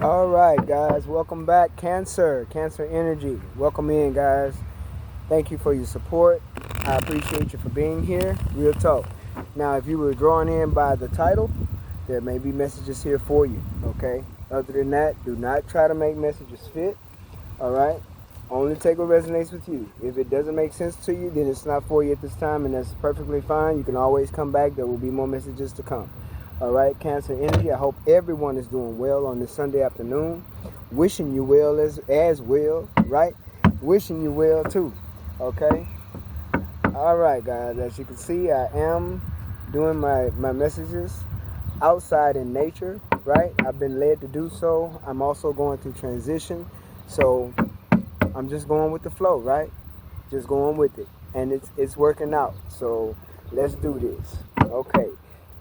All right, guys, welcome back. Cancer Energy. Welcome in, guys. Thank you for your support. I appreciate you for being here. Real talk. Now, if you were drawn in by the title, there may be messages here for you, okay? Other than that, do not try to make messages fit, all right? Only take what resonates with you. If it doesn't make sense to you, then it's not for you at this time, and that's perfectly fine. You can always come back. There will be more messages to come. All right, Cancer Energy. I hope everyone is doing well on this Sunday afternoon. Wishing you well as well, right? Wishing you well too. Okay. All right, guys. As you can see, I am doing my messages outside in nature, right? I've been led to do so. I'm also going through transition, so I'm just going with the flow, right? Just going with it, and it's working out. So let's do this. Okay.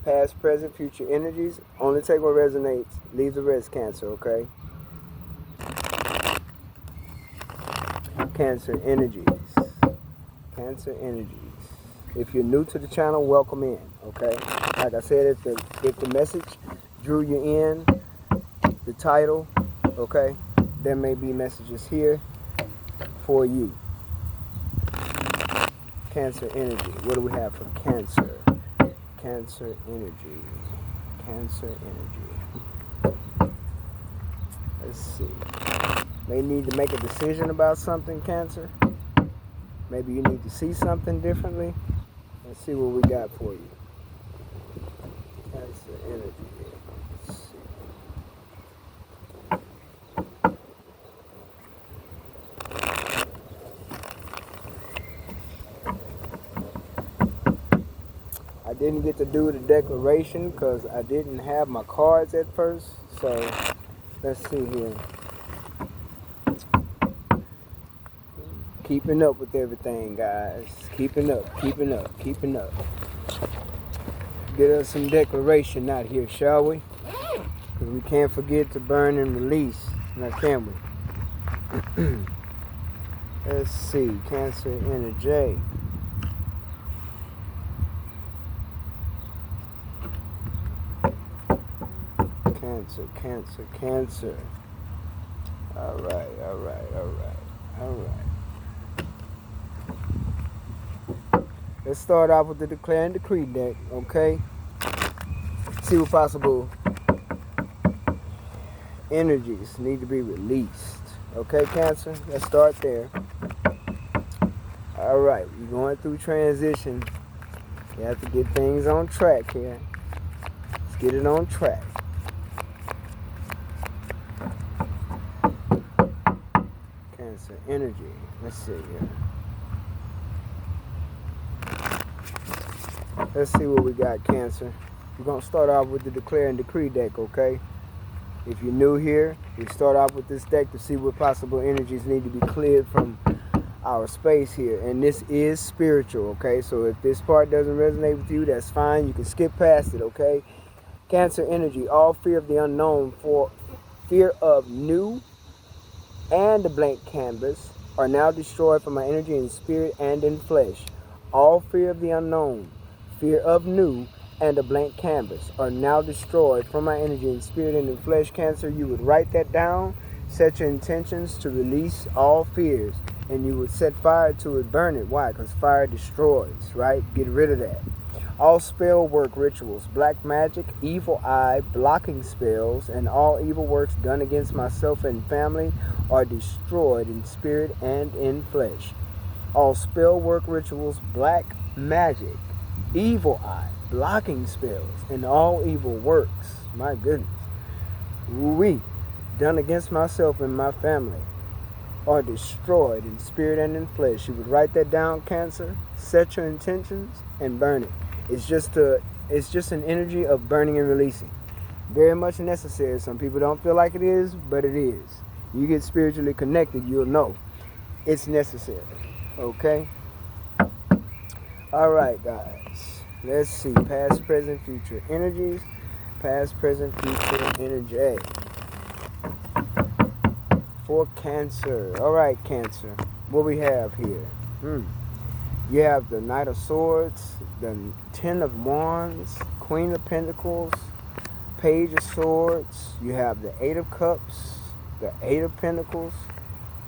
Past, present, future energies. Only take what resonates. Leave the rest, Cancer, okay? Cancer energies. Cancer energies. If you're new to the channel, welcome in, okay? Like I said, if the message drew you in, the title, okay, there may be messages here for you. Cancer energy. What do we have for Cancer? Cancer energy. Cancer energy. Let's see. May need to make a decision about something, Cancer. Maybe you need to see something differently. Let's see what we got for you. Cancer energy. Let's see. I didn't get to do the declaration because I didn't have my cards at first. So let's see here. Keeping up with everything, guys. Keeping up. Get us some declaration out here, shall we? Because we can't forget to burn and release. Now, can we? Let's see. Cancer energy. Cancer. All right. Let's start off with the Declare and Decree deck, okay? See what possible energies need to be released. Okay, Cancer? Let's start there. All right, you're going through transition. You have to get things on track here. Let's get it on track. Cancer energy. Let's see here. Let's see what we got, Cancer. We're going to start off with the Declare and Decree deck, okay? If you're new here, we start off with this deck to see what possible energies need to be cleared from our space here. And this is spiritual, okay? So if this part doesn't resonate with you, that's fine. You can skip past it, okay? Cancer energy, all fear of the unknown, for fear of new and the blank canvas are now destroyed from my energy in spirit and in flesh. All fear of the unknown, fear of new, and a blank canvas are now destroyed from my energy in spirit and in flesh. Cancer, you would write that down, set your intentions to release all fears, and you would set fire to it, burn it. Why? Because fire destroys, right? Get rid of that. All spell work rituals, black magic, evil eye, blocking spells, and all evil works done against myself and family are destroyed in spirit and in flesh. All spell work rituals, black magic, evil eye, blocking spells, and all evil works, my goodness, done against myself and my family are destroyed in spirit and in flesh. You would write that down, Cancer, set your intentions, and burn it. It's just an energy of burning and releasing. Very much necessary. Some people don't feel like it is, but it is. You get spiritually connected, you'll know it's necessary. Okay? All right, guys. Let's see. Past, present, future energies. Past, present, future energy. For Cancer. All right, Cancer. What we have here? You have the Knight of Swords, the Ten of Wands, Queen of Pentacles, Page of Swords, you have the Eight of Cups, the Eight of Pentacles,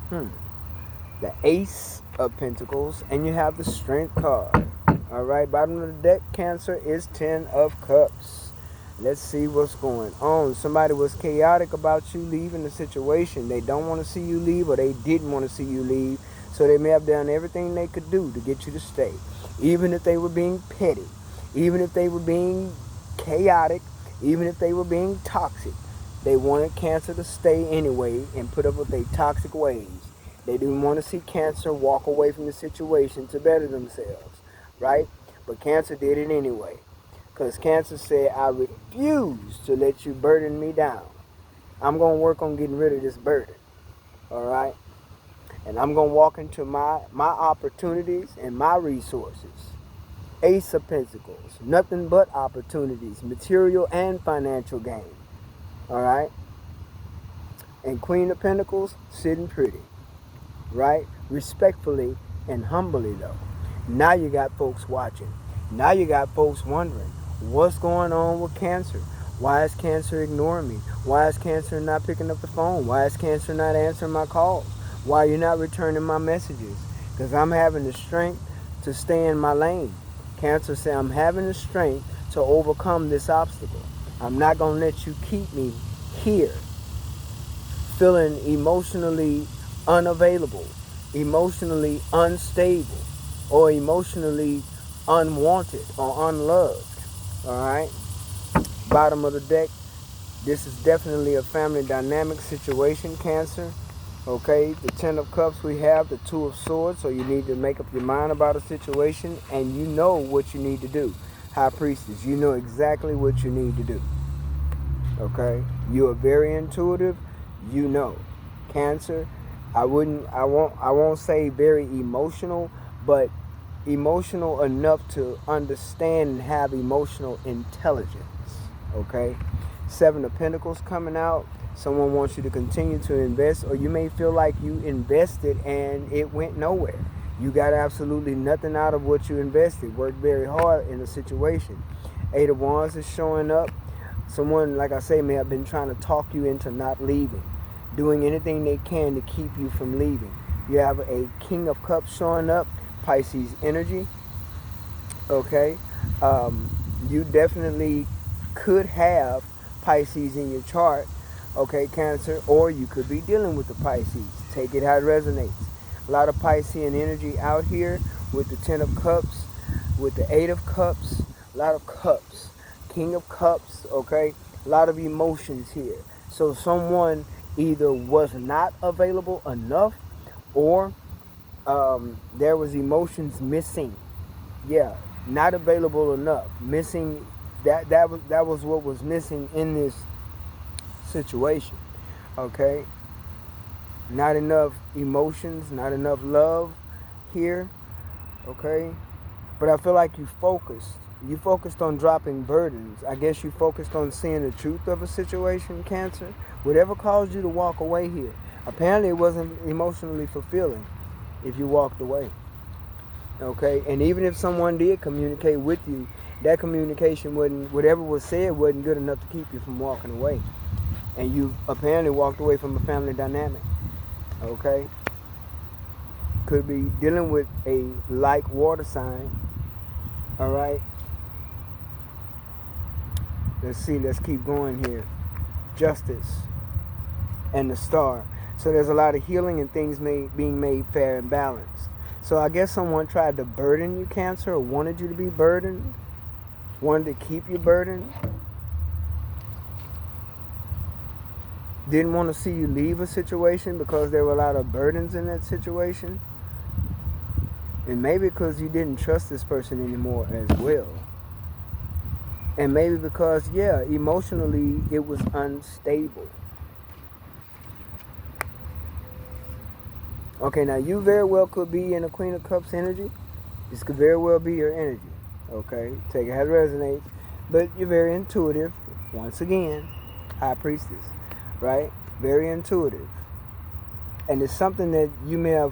the Ace of Pentacles, and you have the Strength card. Alright, bottom of the deck, Cancer, is 10 of Cups. Let's see what's going on. Somebody was chaotic about you leaving the situation. They don't want to see you leave, or they didn't want to see you leave. So they may have done everything they could do to get you to stay. Even if they were being petty, even if they were being chaotic, even if they were being toxic, they wanted Cancer to stay anyway and put up with their toxic ways. They didn't want to see Cancer walk away from the situation to better themselves, right? But Cancer did it anyway. Because Cancer said, I refuse to let you burden me down. I'm going to work on getting rid of this burden. All right? And I'm going to walk into my opportunities and my resources. Ace of Pentacles. Nothing but opportunities. Material and financial gain. All right? And Queen of Pentacles, sitting pretty. Right? Respectfully and humbly, though. Now you got folks watching. Now you got folks wondering, what's going on with Cancer? Why is Cancer ignoring me? Why is Cancer not picking up the phone? Why is Cancer not answering my calls? Why are you not returning my messages? Because I'm having the strength to stay in my lane. Cancer said, I'm having the strength to overcome this obstacle. I'm not going to let you keep me here, feeling emotionally unavailable, emotionally unstable, or emotionally unwanted or unloved. Alright? Bottom of the deck, this is definitely a family dynamic situation, Cancer. Okay, the 10 of Cups we have, the 2 of Swords, so you need to make up your mind about a situation, and you know what you need to do. High Priestess, you know exactly what you need to do. Okay? You are very intuitive, you know. Cancer, I won't say very emotional, but emotional enough to understand and have emotional intelligence. Okay? 7 of Pentacles coming out. Someone wants you to continue to invest, or you may feel like you invested and it went nowhere. You got absolutely nothing out of what you invested. Worked very hard in the situation. 8 of Wands is showing up. Someone, like I say, may have been trying to talk you into not leaving, doing anything they can to keep you from leaving. You have a King of Cups showing up, Pisces energy. Okay, you definitely could have Pisces in your chart. Okay, Cancer, or you could be dealing with the Pisces. Take it how it resonates. A lot of Piscean energy out here with the 10 of Cups, with the 8 of Cups, a lot of cups. King of Cups, okay? A lot of emotions here. So someone either was not available enough, or there was emotions missing. Yeah, not available enough. Missing, that was what was missing in this situation. Okay, not enough emotions, not enough love here. Okay, but I feel like you focused on dropping burdens. I guess you focused on seeing the truth of a situation, Cancer. Whatever caused you to walk away here, apparently it wasn't emotionally fulfilling if you walked away. Okay, and even if someone did communicate with you, that communication wasn't, whatever was said wasn't good enough to keep you from walking away. And you apparently walked away from a family dynamic. Okay? Could be dealing with a like water sign. Alright? Let's see, let's keep going here. Justice and the Star. So there's a lot of healing and things being made fair and balanced. So I guess someone tried to burden you, Cancer, or wanted you to be burdened. Wanted to keep you burdened. Didn't want to see you leave a situation because there were a lot of burdens in that situation. And maybe because you didn't trust this person anymore as well. And maybe because, yeah, emotionally it was unstable. Okay, now you very well could be in a Queen of Cups energy. This could very well be your energy. Okay, take it how it resonates. But you're very intuitive. Once again, High Priestess. Right? Very intuitive. And it's something that you may have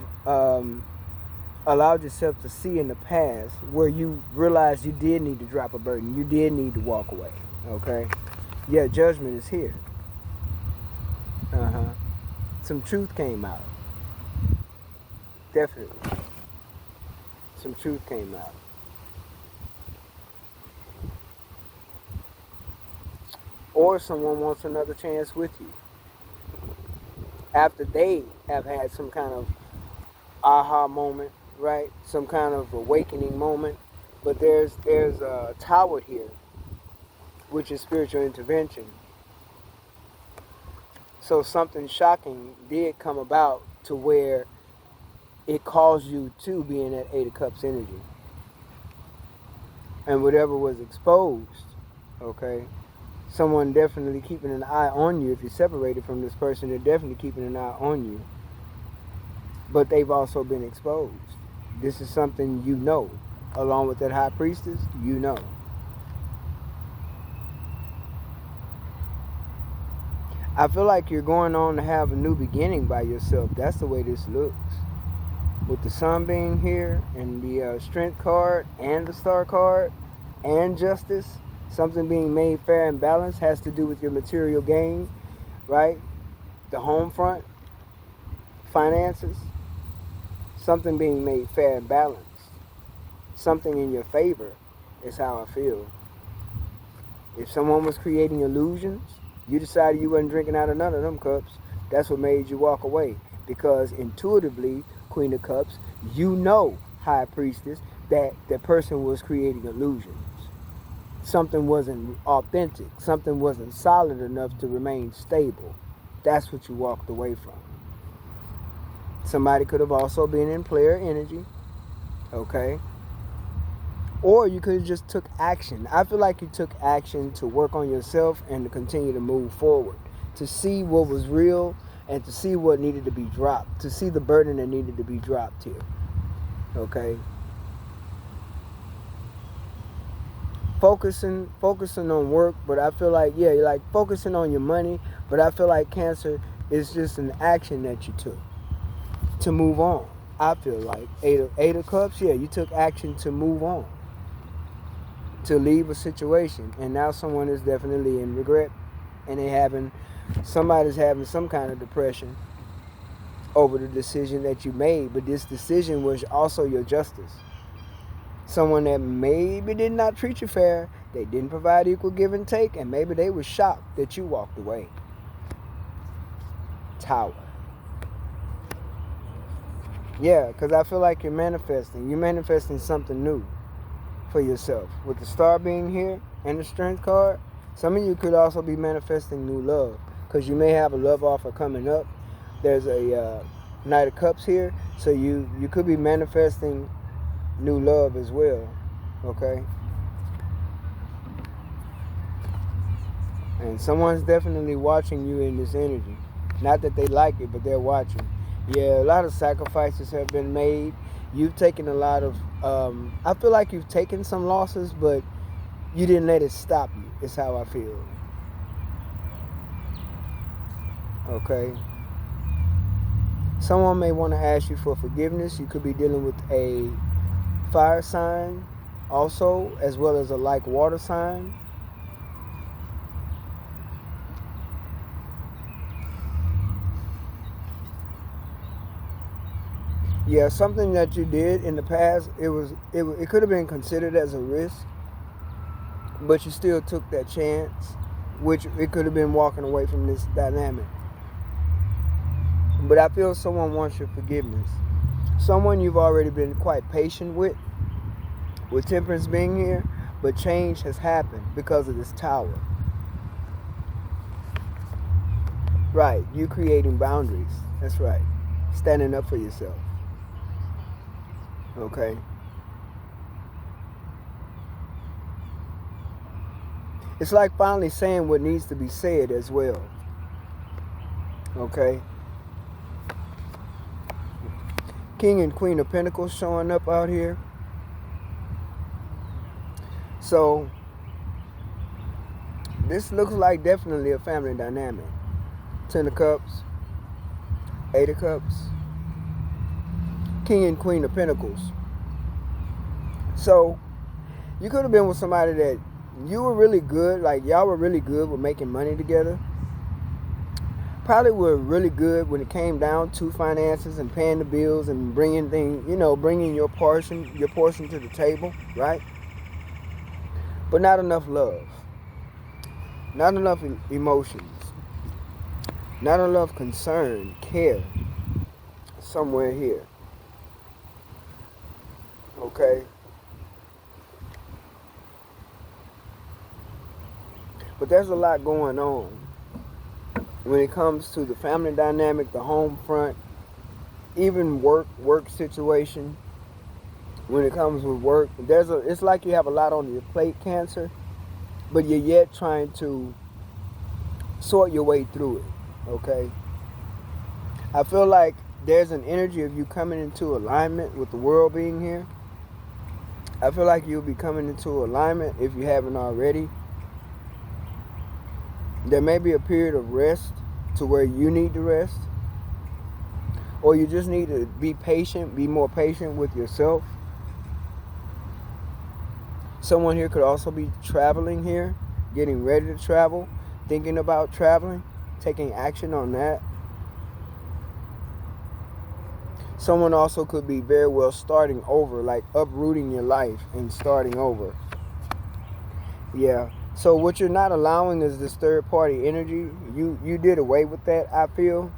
allowed yourself to see in the past, where you realized you did need to drop a burden. You did need to walk away. Okay? Yeah, judgment is here. Uh-huh. Some truth came out. Definitely. Some truth came out. Or someone wants another chance with you after they have had some kind of aha moment, right? Some kind of awakening moment. But there's a tower here, which is spiritual intervention. So something shocking did come about to where it caused you to be in that Eight of Cups energy. And whatever was exposed, okay, someone definitely keeping an eye on you. If you're separated from this person, they're definitely keeping an eye on you. But they've also been exposed. This is something you know. Along with that high priestess, you know. I feel like you're going on to have a new beginning by yourself. That's the way this looks. With the sun being here and the strength card and the star card and justice, something being made fair and balanced has to do with your material gain, right? The home front, finances, something being made fair and balanced. Something in your favor is how I feel. If someone was creating illusions, you decided you wasn't drinking out of none of them cups, that's what made you walk away. Because intuitively, Queen of Cups, you know, High Priestess, that the person was creating illusions. Something wasn't authentic. Something wasn't solid enough to remain stable. That's what you walked away from. Somebody could have also been in player energy, okay? Or you could have just took action. I feel like you took action to work on yourself and to continue to move forward, to see what was real and to see what needed to be dropped, to see the burden that needed to be dropped here. Okay? Focusing on work, but I feel like, yeah, you're like focusing on your money, but I feel like Cancer is just an action that you took to move on. I feel like Eight of Cups, yeah, you took action to move on, to leave a situation, and now someone is definitely in regret, and somebody's having some kind of depression over the decision that you made. But this decision was also your justice. Someone that maybe did not treat you fair, they didn't provide equal give and take, and maybe they were shocked that you walked away. Tower. Yeah, because I feel like you're manifesting something new for yourself. With the star being here and the strength card, some of you could also be manifesting new love, because you may have a love offer coming up. There's a Knight of Cups here, so you could be manifesting new love as well, okay? And someone's definitely watching you in this energy. Not that they like it, but they're watching. Yeah, a lot of sacrifices have been made. You've taken a lot of, I feel like you've taken some losses, but you didn't let it stop you, is how I feel. Okay? Someone may want to ask you for forgiveness. You could be dealing with a fire sign also, as well as a like water sign. Yeah, something that you did in the past, it could have been considered as a risk, but you still took that chance, which it could have been walking away from this dynamic. But I feel someone wants your forgiveness. Someone you've already been quite patient with Temperance being here, but change has happened because of this tower. Right, you creating boundaries. That's right. Standing up for yourself. Okay? It's like finally saying what needs to be said as well. Okay? King and Queen of Pentacles showing up out here. So, this looks like definitely a family dynamic. 10 of Cups, 8 of Cups, King and Queen of Pentacles. So, you could have been with somebody that you were really good. Like, y'all were really good with making money together. Probably were really good when it came down to finances and paying the bills and bringing things, bringing your portion to the table, right? But not enough love, not enough emotions, not enough concern, care, somewhere here. Okay? But there's a lot going on when it comes to the family dynamic, the home front, even work situation. When it comes with work, it's like you have a lot on your plate, Cancer, but you're yet trying to sort your way through it. Okay? I feel like there's an energy of you coming into alignment with the world being here. I feel like you'll be coming into alignment if you haven't already. There may be a period of rest to where you need to rest, or you just need to be patient, be more patient with yourself. Someone here could also be traveling here, getting ready to travel, thinking about traveling, taking action on that. Someone also could be very well starting over, like uprooting your life and starting over. Yeah. So what you're not allowing is this third party energy. You did away with that, I feel.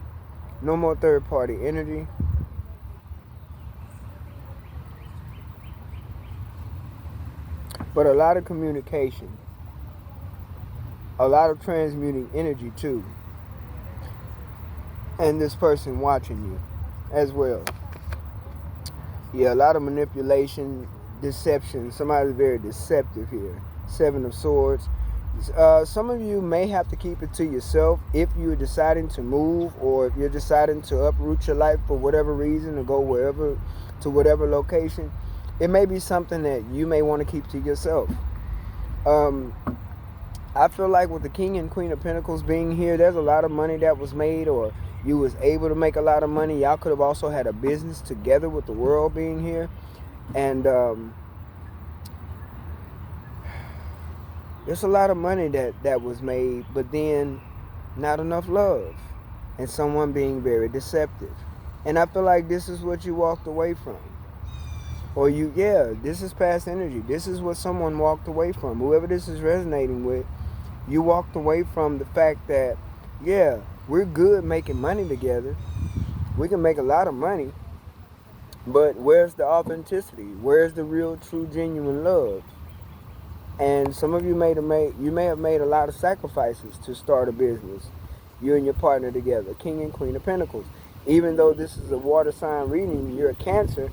No more third party energy. But a lot of communication. A lot of transmuting energy too. And this person watching you as well. Yeah, a lot of manipulation, deception. Somebody's very deceptive here. Seven of Swords. Some of you may have to keep it to yourself if you're deciding to move, or if you're deciding to uproot your life for whatever reason and go wherever, to whatever location. It may be something that you may want to keep to yourself. I feel like with the King and Queen of Pentacles being here, there's a lot of money that was made, or you was able to make a lot of money. Y'all could have also had a business together with the world being here. And there's a lot of money that was made, but then not enough love. And someone being very deceptive. And I feel like this is what you walked away from. Or this is past energy. This is what someone walked away from. Whoever this is resonating with, you walked away from the fact that, we're good making money together. We can make a lot of money. But where's the authenticity? Where's the real, true, genuine love? And some of you may have made a lot of sacrifices to start a business. You and your partner together, King and Queen of Pentacles. Even though this is a water sign reading, you're a Cancer,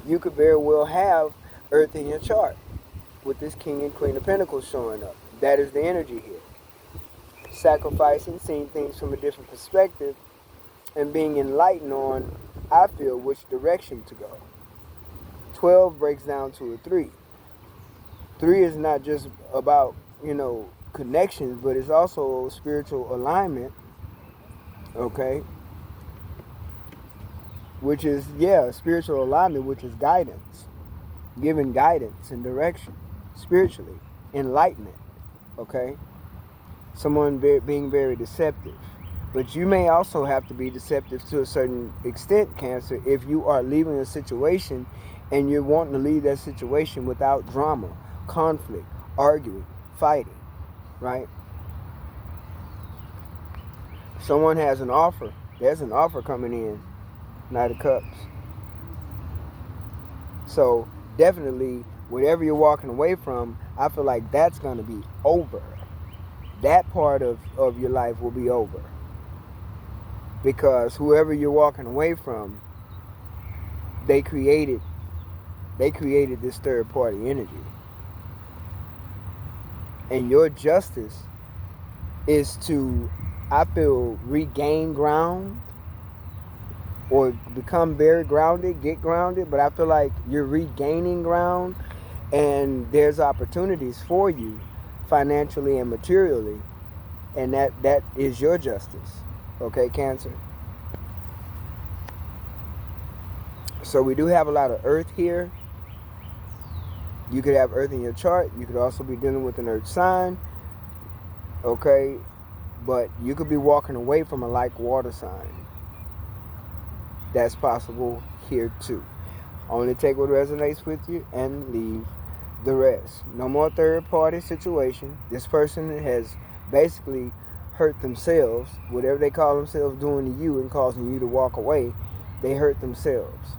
you could very well have Earth in your chart with this King and Queen of Pentacles showing up. That is the energy here. Sacrificing, seeing things from a different perspective, and being enlightened on, I feel, which direction to go. 12 breaks down to a 3. 3 is not just about, connections, but it's also spiritual alignment, okay? Which is, spiritual alignment, which is guidance. Giving guidance and direction, spiritually. Enlightenment, okay? Someone being very deceptive. But you may also have to be deceptive to a certain extent, Cancer, if you are leaving a situation and you're wanting to leave that situation without drama, conflict, arguing, fighting, right? Someone has an offer. There's an offer coming in. Knight of Cups. So definitely, whatever you're walking away from, I feel like that's going to be over. That part of your life will be over. Because whoever you're walking away from, they created this third party energy. And your justice is to, I feel, regain ground or become very grounded, get grounded. But I feel like you're regaining ground, and there's opportunities for you financially and materially, and that is your justice. Okay, Cancer? So we do have a lot of Earth here. You could have Earth in your chart. You could also be dealing with an Earth sign. Okay. But you could be walking away from a like water sign. That's possible here too. Only take what resonates with you and leave the rest. No more third party situation. This person has basically hurt themselves. Whatever they call themselves doing to you and causing you to walk away, they hurt themselves.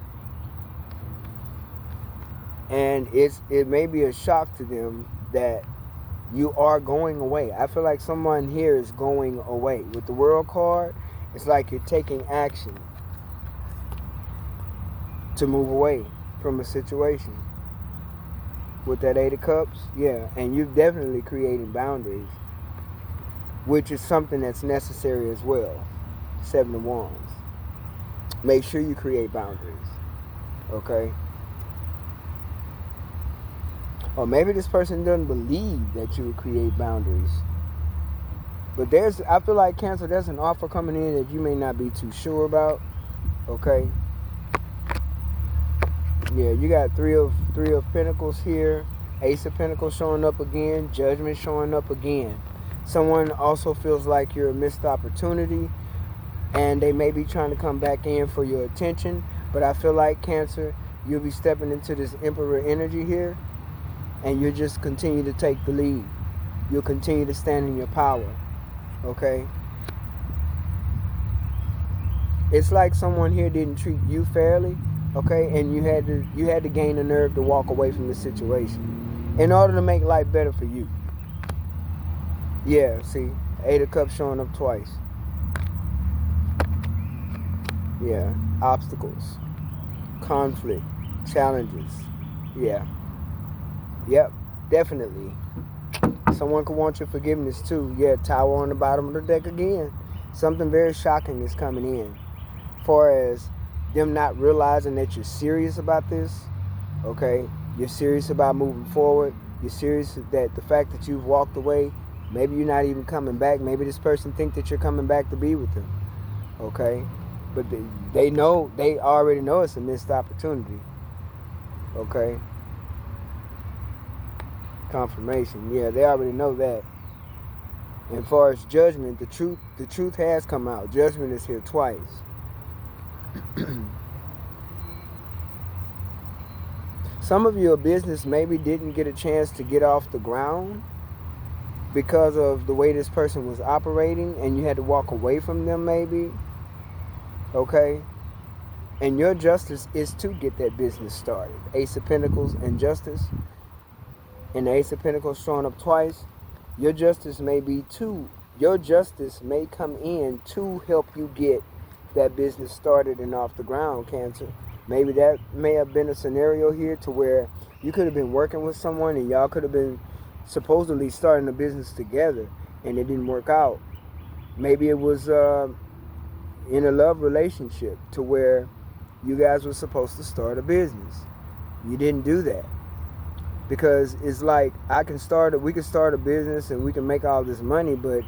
And it may be a shock to them that you are going away. I feel like someone here is going away. With the World card, it's like you're taking action to move away from a situation. With that Eight of Cups, yeah, and you're definitely creating boundaries, which is something that's necessary as well. Seven of Wands. Make sure you create boundaries, okay? Or maybe this person doesn't believe that you would create boundaries. But I feel like, Cancer, there's an offer coming in that you may not be too sure about, okay? Yeah, you got three of Pentacles here. Ace of Pentacles showing up again. Judgment showing up again. Someone also feels like you're a missed opportunity, and they may be trying to come back in for your attention. But I feel like, Cancer, you'll be stepping into this Emperor energy here, and you'll just continue to take the lead. You'll continue to stand in your power, okay? It's like someone here didn't treat you fairly, okay, and you had to gain the nerve to walk away from the situation in order to make life better for you. Yeah, see, Eight of Cups showing up twice. Yeah, obstacles, conflict, challenges. Yeah. Yep, definitely. Someone could want your forgiveness too. Yeah, Tower on the bottom of the deck again. Something very shocking is coming in. As far as them not realizing that you're serious about this, okay? You're serious about moving forward. You're serious that the fact that you've walked away, maybe you're not even coming back. Maybe this person thinks that you're coming back to be with them, okay? But they already know it's a missed opportunity, okay? Confirmation, yeah, they already know that. And as far as judgment, the truth has come out. Judgment is here twice. Some of your business maybe didn't get a chance to get off the ground because of the way this person was operating, and you had to walk away from them maybe, okay? And your justice is to get that business started. Ace of Pentacles and Justice. And the Ace of Pentacles showing up twice. Your justice may come in to help you get that business started and off the ground, Cancer. Maybe that may have been a scenario here to where you could have been working with someone and y'all could have been supposedly starting a business together and it didn't work out. Maybe it was in a love relationship to where you guys were supposed to start a business. You didn't do that. Because it's like, we can start a business and we can make all this money, but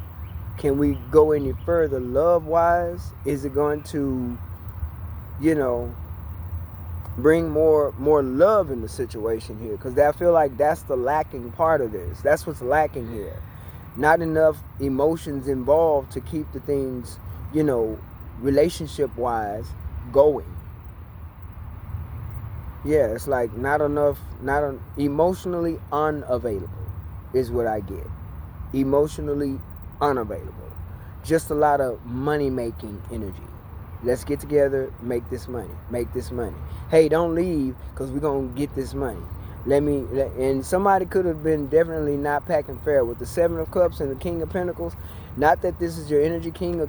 can we go any further love-wise? Is it going to, bring more love in the situation here? Because I feel like that's the lacking part of this. That's what's lacking here. Not enough emotions involved to keep the things, relationship-wise going. Yeah, it's like emotionally unavailable is what I get. Emotionally unavailable. Just a lot of money-making energy. Let's get together, make this money. Hey, don't leave because we're going to get this money. And somebody could have been definitely not packing fair with the Seven of Cups and the King of Pentacles. Not that this is your energy king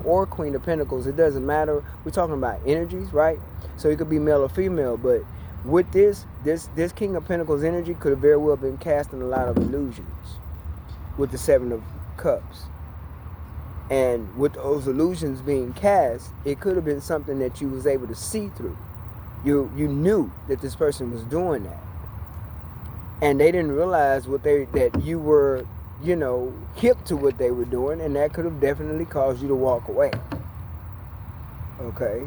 or Queen of Pentacles. It doesn't matter. We're talking about energies, right? So it could be male or female. But with this King of Pentacles energy could have very well been casting a lot of illusions with the Seven of Cups. And with those illusions being cast, it could have been something that you was able to see through. You knew that this person was doing that. And they didn't realize that you were, hip to what they were doing, and that could have definitely caused you to walk away. Okay?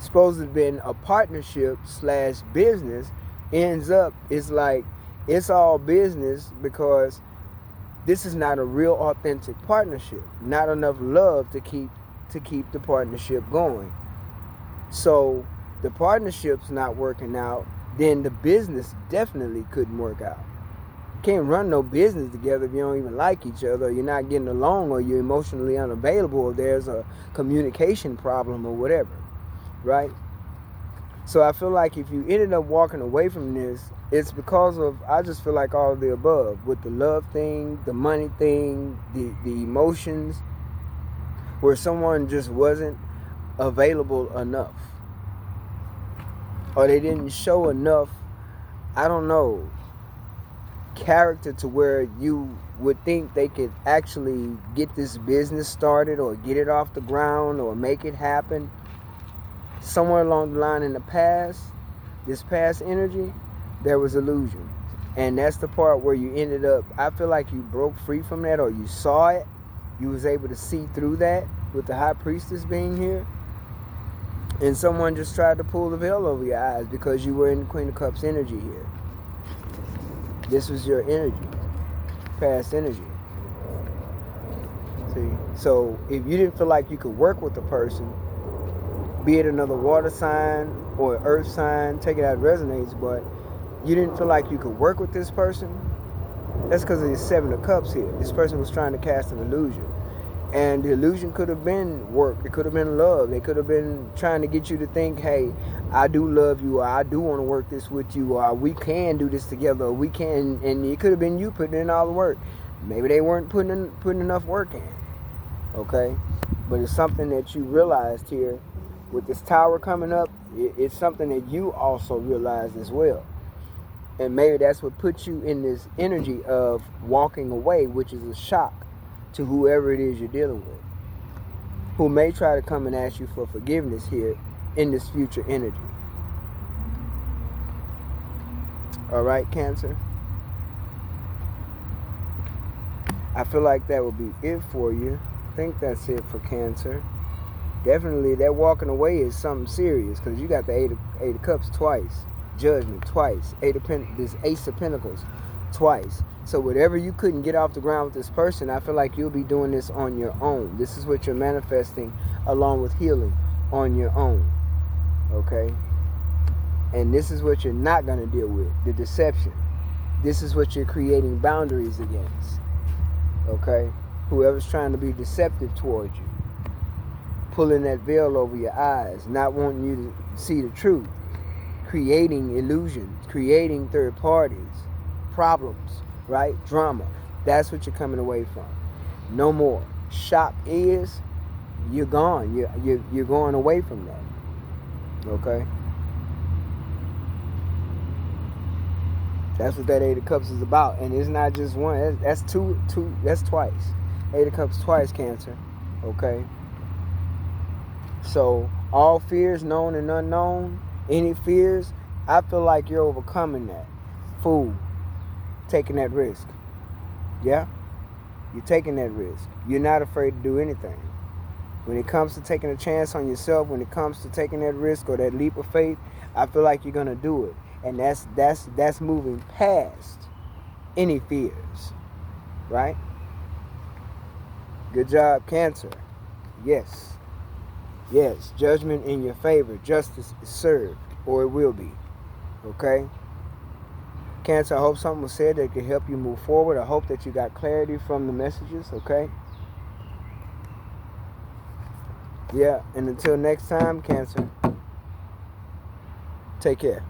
supposed to have been a partnership slash business, ends up, it's like it's all business because this is not a real authentic partnership. Not enough love to keep the partnership going. So the partnership's not working out, then the business definitely couldn't work out. You can't run no business together if you don't even like each other, or you're not getting along, or you're emotionally unavailable, or there's a communication problem or whatever, right? So I feel like if you ended up walking away from this, it's because of, I just feel like all of the above, with the love thing, the money thing, the emotions, where someone just wasn't available enough, or they didn't show enough, I don't know, character to where you would think they could actually get this business started or get it off the ground or make it happen. Somewhere along the line in the past, this past energy, there was illusion. And that's the part where you ended up, I feel like you broke free from that, or you saw it. You was able to see through that with the High Priestess being here. And someone just tried to pull the veil over your eyes because you were in the Queen of Cups energy here. This was your energy, past energy. See? So if you didn't feel like you could work with a person, be it another water sign or earth sign, take it out resonates, but you didn't feel like you could work with this person, that's because of the Seven of Cups here. This person was trying to cast an illusion. And the illusion could have been work. It could have been love. They could have been trying to get you to think, hey, I do love you, or I do want to work this with you, or we can do this together, or we can. And it could have been you putting in all the work. Maybe they weren't putting enough work in. Okay? But it's something that you realized here. With this tower coming up, it's something that you also realized as well. And maybe that's what puts you in this energy of walking away, which is a shock to whoever it is you're dealing with, who may try to come and ask you for forgiveness here in this future energy. All right, Cancer? I feel like that would be it for you. I think that's it for Cancer. Definitely, that walking away is something serious, because you got the Eight of Cups twice, Judgment twice, this Ace of Pentacles twice. So whatever you couldn't get off the ground with this person, I feel like you'll be doing this on your own. This is what you're manifesting along with healing on your own. Okay? And this is what you're not going to deal with, the deception. This is what you're creating boundaries against. Okay? Whoever's trying to be deceptive towards you, pulling that veil over your eyes, not wanting you to see the truth, creating illusions, creating third parties, problems, right? Drama. That's what you're coming away from. No more. Shock is, you're gone. You're going away from that. Okay? That's what that Eight of Cups is about. And it's not just one. That's two. That's twice. Eight of Cups twice, Cancer. Okay? So, all fears, known and unknown, any fears, I feel like you're overcoming that. Fool. Taking that risk. Yeah? You're taking that risk. You're not afraid to do anything. When it comes to taking a chance on yourself, when it comes to taking that risk or that leap of faith, I feel like you're going to do it. And that's moving past any fears. Right? Good job, Cancer. Yes. Yes, judgment in your favor. Justice is served, or it will be. Okay? Cancer, I hope something was said that could help you move forward. I hope that you got clarity from the messages, okay? Yeah, and until next time, Cancer, take care.